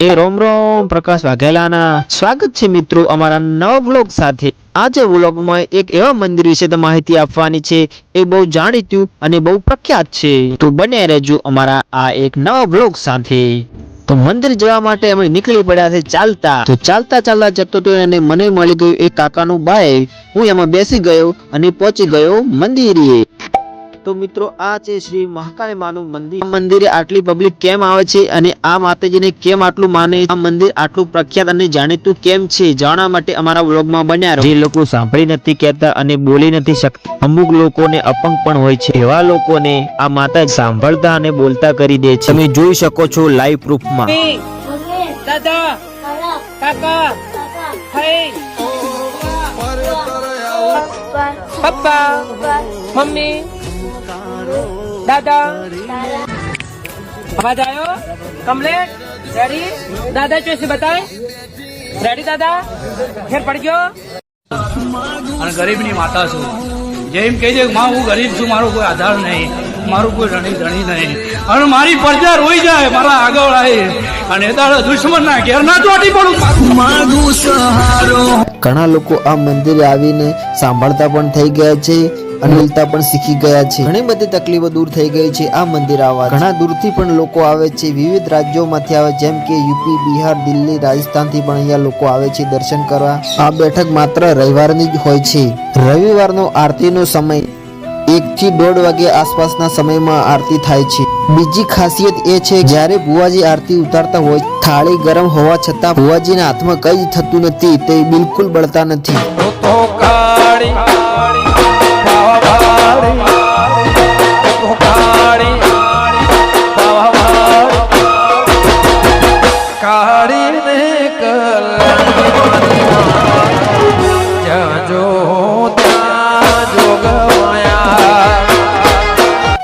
એ રોમ રોમ પ્રકાશ વાઘેલાના સ્વાગત છે મિત્રો અમારા નવા વ્લોગ સાથે। આજે વ્લોગમાં એક એવા મંદિર વિશે માહિતી આપવાની છે, એ બહુ જાણીતું અને બહુ પ્રખ્યાત છે, તો બને રહેજો અમારા આ એક નવા વ્લોગ સાથે। તો મંદિર જવા માટે અમે નીકળી પડ્યા છે ચાલતા। તો ચાલતા ચાલતા જતો તો અને મને મળી ગયું એક કાકાનું બાઈક। હું એમાં બેસી ગયો અને પહોંચી ગયો મંદિરે। તો મિત્રો આ છે શ્રી મહાકાળી માનું મંદિર। મંદિરે આટલી પબ્લિક કેમ આવે છે અને આ માતાજીને કેમ આટલું માને, આ મંદિર આટલું પ્રખ્યાત અને જાણીતું કેમ છે, જાણવા માટે અમારા વ્લોગમાં બન્યા રહો। જે લોકો સાંભળી નથી કહેતા અને બોલી નથી શકતા, અમુક લોકોને અપંગ પણ હોય છે, એવા લોકોને આ માતા સાંભળતા અને બોલતા કરી દે છે। તમે જોઈ શકો છો લાઈવ પ્રૂફમાં। દાદા, કાકા, ભાઈ, પપ્પા, મમ્મી, दादा आवाज आयो कमलेट रेडी दादा कैसे बताए रेडी दादा फिर पड़ गयो અને ગરીબની માતા છું। જેમ કહે છે માં હું ગરીબ છું, મારો કોઈ આધાર નહીં, મારું કોઈ ધણી નહીં, અને મારી પ્રજા રોઈ જાય મારા આગળ આવી અને તારા દુશ્મનના ઘેર ના ચોટી પડું માગું સહારો। ઘણા લોકો આ મંદિરે આવીને સાંભળતા પણ થઈ ગયા છે અને બોલતા પણ શીખી ગયા છે। ઘણી બધી તકલીફો દૂર થઈ ગઈ છે આ મંદિર આવવા। ઘણા દૂરથી પણ લોકો આવે છે, વિવિધ રાજ્યોમાંથી આવે, જેમ કે યુપી, બિહાર, દિલ્હી, રાજસ્થાનથી પણ અહીંયા લોકો આવે છે દર્શન કરવા। આ બેઠક માત્ર રવિવારની જ હોય છે। રવિવારનો આરતીનો સમય 1 થી 1:30 વાગે આસપાસના સમયમાં આરતી થાય છે। બીજી ખાસિયત એ છે જ્યારે ભુવાજી આરતી ઉતારતા હોય, થાળી ગરમ હોવા છતાં ભુવાજીના હાથમાં કંઈ થતું નથી, તે બિલકુલ બળતા નથી।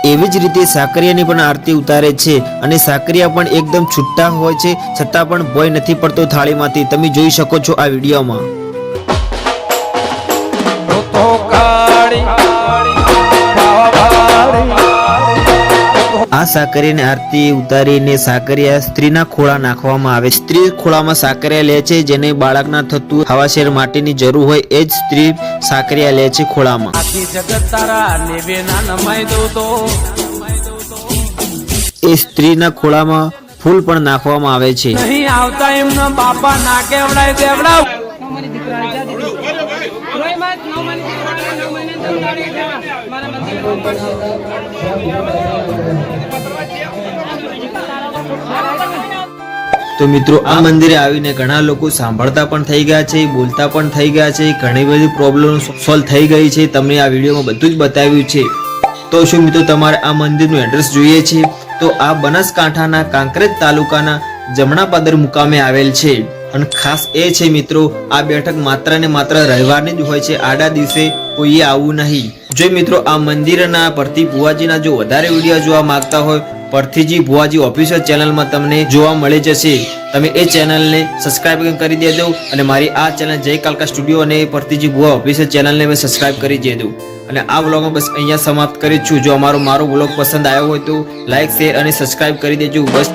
એવી જ રીતે સાકરિયાની પણ આરતી ઉતારે છે અને સાકરિયા પણ એકદમ છૂટા હોય છે, છતાં પણ ભય નથી પડતો થાળીમાંથી। તમે જોઈ શકો છો આ વિડીયોમાં। આ સાકરિયાની આરતી ઉતારીને સાકરિયા સ્ત્રીના ખોળા નાખવામાં આવે। સ્ત્રી ખોળામાં સાકરિયા લે છે, જેને બાળકના થતું હવાશેર માટેની જરૂર હોય એ જ સ્ત્રી સાકરિયા લે છે ખોળામાં। એ સ્ત્રીના ખોળામાં ફૂલ પણ નાખવામાં આવે છે। નહીં આવતા એમના બાપા ના કેવડાય દેવડાવ તો મિત્રો આ મંદિરે આવીને ઘણા લોકો સાંભળતા પણ થઈ ગયા છે, બોલતા પણ થઈ ગયા છે, ઘણી બધી પ્રોબ્લેમ સોલ્વ થઈ ગઈ છે। તમને આ વિડીયોમાં બધું જ બતાવ્યું છે। તો શું મિત્રો તમારે આ મંદિરનું એડ્રેસ જોઈએ છે? તો આ બનાસકાંઠાના કાંકરેજ તાલુકાના જમણાપાદર મુકામે આવેલ છે। અને ખાસ એ છે મિત્રો, આ બેઠક માત્ર ને માત્ર રવિવારની જ હોય છે, આડા દિવસે કોઈએ આવવું નહીં। જો મિત્રો આ મંદિરના પરથી ભુવાજીના જો વધારે વિડીયો જોવા માંગતા હોય, પરથીજી ભુવાજી ઓફિશિયલ ચેનલમાં તમને જોવા મળી જશે। તમે એ ચેનલને સબસ્ક્રાઇબ કરી દેજો અને મારી આ ચેનલ જય કાલકા સ્ટુડિયો અને પરથીજી ભુવા ઓફિશિયલ ચેનલને મેં સબસ્ક્રાઇબ કરી દેજો। અને આ વ્લોગમાં બસ અહીંયા સમાપ્ત કરી છું। જો મારો વ્લોગ પસંદ આવ્યો હોય તો લાઈક, શેર અને સબસ્ક્રાઇબ કરી દેજો। બસ